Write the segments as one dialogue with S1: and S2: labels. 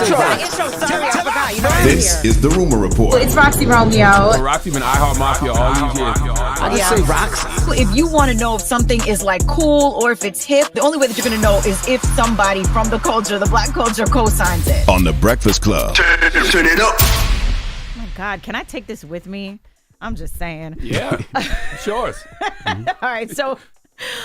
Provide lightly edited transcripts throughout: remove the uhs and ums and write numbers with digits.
S1: intro.
S2: Sorry, I forgot. You know I'm
S3: This
S2: here.
S3: is the Rumor Report.
S1: It's Roxy Romeo.
S4: Roxy been iHeart Mafia all these years.
S5: I just say Roxy.
S2: If you want to know if something is like cool or if it's hip, the only way that you're going to know is if somebody from the culture, the black culture, co-signs it.
S3: On The Breakfast Club.
S6: Turn it up.
S2: Oh my God, can I take this with me? I'm just saying.
S4: Yeah, sure.
S2: All right, so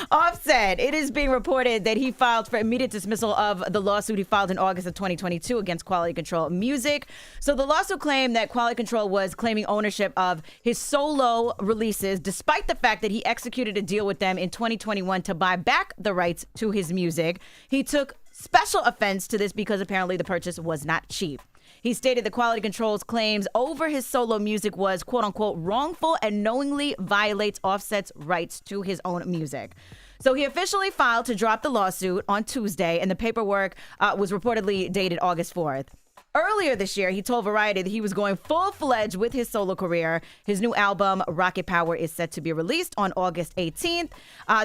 S2: Offset, it is being reported that he filed for immediate dismissal of the lawsuit he filed in August of 2022 against Quality Control Music. So the lawsuit claimed that Quality Control was claiming ownership of his solo releases, despite the fact that he executed a deal with them in 2021 to buy back the rights to his music. He took special offense to this because apparently the purchase was not cheap. He stated the Quality Control's claims over his solo music was, quote unquote, wrongful and knowingly violates Offset's rights to his own music. So he officially filed to drop the lawsuit on Tuesday, and the paperwork was reportedly dated August 4th. Earlier this year, he told Variety that he was going full-fledged with his solo career. His new album, Rocket Power, is set to be released on August 18th.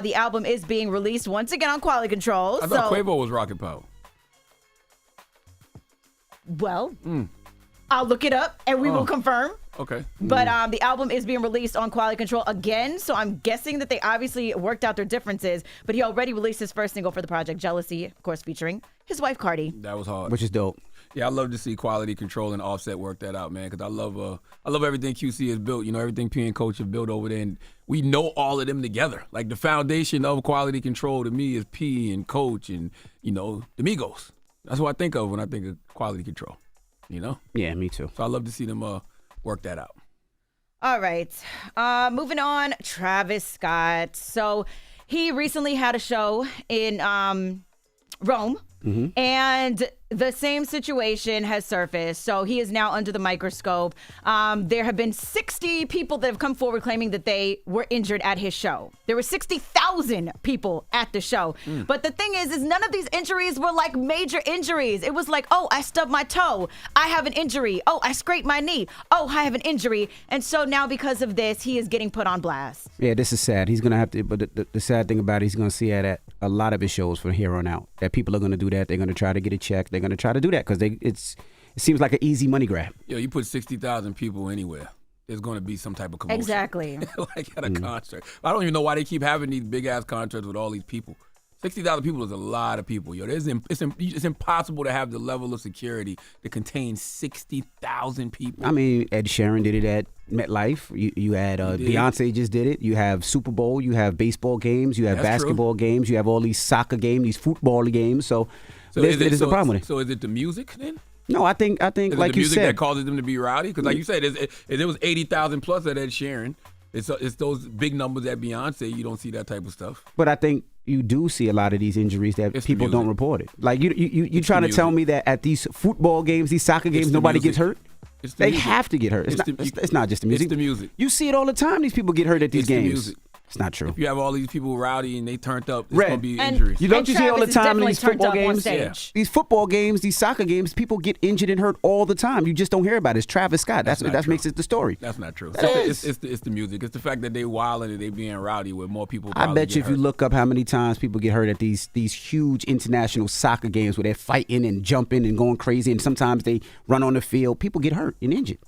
S2: The album is being released once again on Quality Control.
S4: I thought Quavo was Rocket Power.
S2: Well, I'll look it up and we will confirm.
S4: Okay.
S2: But the album is being released on Quality Control again, so I'm guessing that they obviously worked out their differences. But he already released his first single for the project, Jealousy, of course, featuring his wife, Cardi.
S4: That was hard.
S5: Which is dope.
S4: Yeah, I love to see Quality Control and Offset work that out, man, because I love everything QC has built, you know, everything P and Coach have built over there, and we know all of them together. Like, the foundation of Quality Control to me is P and Coach and, you know, the Migos. That's what I think of when I think of Quality Control, you know?
S5: Yeah, me too.
S4: So I love to see them work that out.
S2: All right. Moving on, Travis Scott. So he recently had a show in Rome, and the same situation has surfaced. So he is now under the microscope. There have been 60 people that have come forward claiming that they were injured at his show. There were 60,000 people at the show. But the thing is none of these injuries were like major injuries. It was like, oh, I stubbed my toe. I have an injury. Oh, I scraped my knee. Oh, I have an injury. And so now because of this, he is getting put on blast.
S5: Yeah, this is sad. He's going to have to, but the sad thing about it, he's going to see it at a lot of his shows from here on out. That people are going to do that. They're going to try to get a check. They're going to try to do that because it seems like an easy money grab.
S4: Yo, you put 60,000 people anywhere, there's going to be some type of commotion.
S2: Exactly.
S4: Like at a concert. I don't even know why they keep having these big-ass concerts with all these people. 60,000 people is a lot of people. Yo, it's impossible to have the level of security to contain 60,000 people.
S5: I mean, Ed Sheeran did it at MetLife. You had Beyonce just did it. You have Super Bowl. You have baseball games. You have basketball games. You have all these soccer games, these football games. So there's a problem with it.
S4: So is it the music then?
S5: No, I think
S4: Is
S5: like
S4: it
S5: you
S4: the music
S5: said,
S4: that causes them to be rowdy? Because like you said, there was 80,000 plus at Ed Sheeran. It's those big numbers at Beyonce. You don't see that type of stuff.
S5: but I think you do see a lot of these injuries that
S4: It's the
S5: people don't
S4: music.
S5: report it. Like you trying to
S4: music.
S5: tell me that at these football games, these soccer games,
S4: the
S5: nobody
S4: music.
S5: gets hurt?
S4: It's the
S5: They
S4: music.
S5: have to get hurt. It's not just the music.
S4: It's the music.
S5: You see it all the time. These people get hurt at these
S4: It's the
S5: games.
S4: music.
S5: It's not true.
S4: If you have all these people rowdy and they turned up, it's
S5: Red.
S4: going to be
S2: And-
S4: injuries.
S5: You don't
S2: And
S5: you see all the
S2: Travis is
S5: time in
S2: definitely
S5: these
S2: turned
S5: football
S2: up on
S5: games?
S2: stage.
S5: These football games, these soccer games, people get injured and hurt all the time. You just don't hear about it. It's Travis Scott.
S4: That
S5: Makes it the story.
S4: That's not true.
S5: is.
S4: It's the music. It's the fact that they wilding and they being rowdy with more people.
S5: I
S4: probably
S5: bet you
S4: get
S5: if you
S4: hurt.
S5: look up how many times people get hurt at these huge international soccer games where they're fighting and jumping and going crazy, and sometimes they run on the field, people get hurt and injured.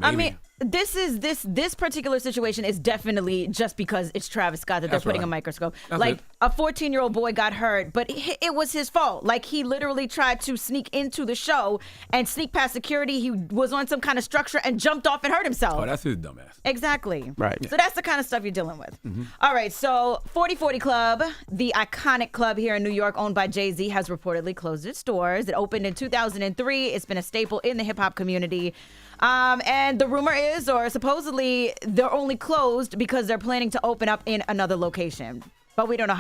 S2: I
S4: Maybe.
S2: mean, this particular situation is definitely just because it's Travis Scott that
S4: That's
S2: they're putting
S4: right.
S2: a microscope.
S4: That's
S2: like
S4: it.
S2: a 14-year-old boy got hurt, but it was his fault. Like he literally tried to sneak into the show and sneak past security. He was on some kind of structure and jumped off and hurt himself.
S4: Oh, that's his dumbass.
S2: Exactly.
S5: Right.
S2: So that's the kind of stuff you're dealing with. All right. So 4040 Club, the iconic club here in New York owned by Jay-Z, has reportedly closed its doors. It opened in 2003. It's been a staple in the hip hop community. And the rumor is, or supposedly, they're only closed because they're planning to open up in another location. But we don't know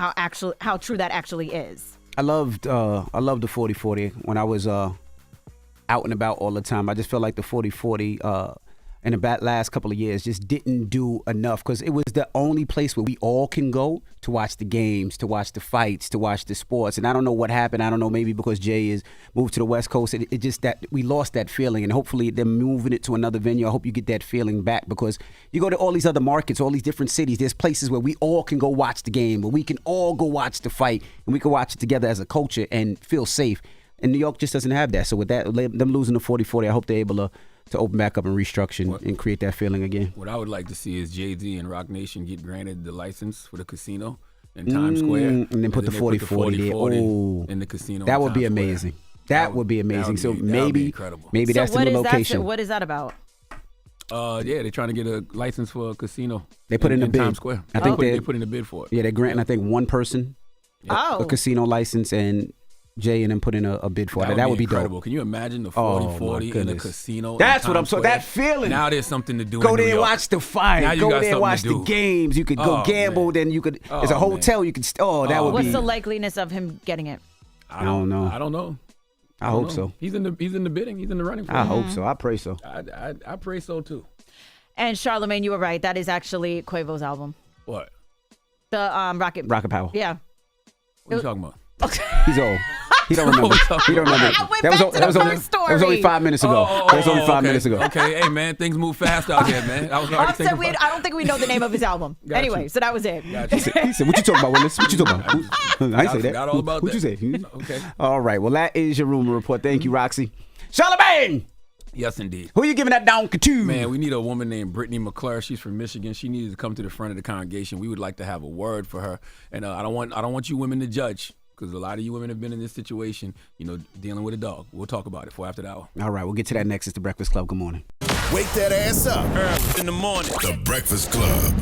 S2: how true that actually is.
S5: I loved the 4040 when I was out and about all the time. I just felt like the 4040 in the last couple of years just didn't do enough because it was the only place where we all can go to watch the games, to watch the fights, to watch the sports. And I don't know what happened. I don't know, maybe because Jay is moved to the West Coast. It just that we lost that feeling, and hopefully they're moving it to another venue. I hope you get that feeling back because you go to all these other markets, all these different cities. There's places where we all can go watch the game, where we can all go watch the fight, and we can watch it together as a culture and feel safe. And New York just doesn't have that. So with that, them losing the 40-40, I hope they're able to open back up and restructure and create that feeling again.
S4: What I would like to see is Jay-Z and Rock Nation get granted the license for the casino in Times Square.
S5: And then put the 40-40 there. Oh,
S4: in the casino.
S5: that would be
S4: Times Square.
S5: amazing. That would be amazing. So maybe that's
S2: so
S5: the new location.
S2: What is that about?
S4: Yeah, they're trying to get a license for a casino.
S5: They put in a bid.
S4: Times Square.
S5: I think
S4: they put in a bid for it.
S5: Yeah, they're granting, I think, one person a casino license, and Jay and them put in a bid for it. That would be
S4: incredible.
S5: Dope.
S4: Can you imagine the 40-40 in a casino?
S5: That's
S4: in
S5: what I'm
S4: Times
S5: so
S4: Square?
S5: that feeling.
S4: Now there's something to do.
S5: Go
S4: in New
S5: there and
S4: York.
S5: watch the fight.
S4: Now you
S5: Go
S4: got
S5: there and
S4: something
S5: watch
S4: to
S5: the
S4: do.
S5: games. You could go gamble.
S4: Man.
S5: Then you could. There's a hotel. You could. That would
S2: What's
S5: be.
S2: the likeliness of him getting it?
S5: I don't know.
S4: I don't know.
S5: I hope so.
S4: He's in the bidding. He's in the running. For
S5: I
S4: it.
S5: hope so. I pray so.
S4: I pray so too.
S2: And Charlamagne, you were right. That is actually Quavo's album.
S4: What?
S2: The
S5: Rocket Power.
S2: Yeah.
S4: What are you talking about?
S5: He's old. He don't remember. He don't remember.
S2: I went back to the first story.
S5: That was only 5 minutes ago. That was only 5 minutes ago.
S4: Okay, hey man, things move fast out here, man. I was already
S2: Offset,
S4: thinking about
S2: I don't think we know the name of his album.
S4: Got
S2: Anyway,
S4: you.
S2: so that was it.
S5: He said, "What you talking about, Willis? What you talking about?" I ain't say that.
S4: Forgot all about
S5: what you
S4: that.
S5: say?
S4: Okay.
S5: All right. Well, that is your rumor report. Thank you, Roxy. Charlamagne,
S4: Yes, indeed.
S5: who you giving that down to?
S4: Man, we need a woman named Brittany McClure. She's from Michigan. She needed to come to the front of the congregation. We would like to have a word for her. And I don't want you women to judge, because a lot of you women have been in this situation, dealing with a dog. We'll talk about it for after the hour.
S5: All right. We'll get to that next. It's the Breakfast Club. Good morning.
S3: Wake that ass up.
S1: Early in the morning.
S3: The Breakfast Club.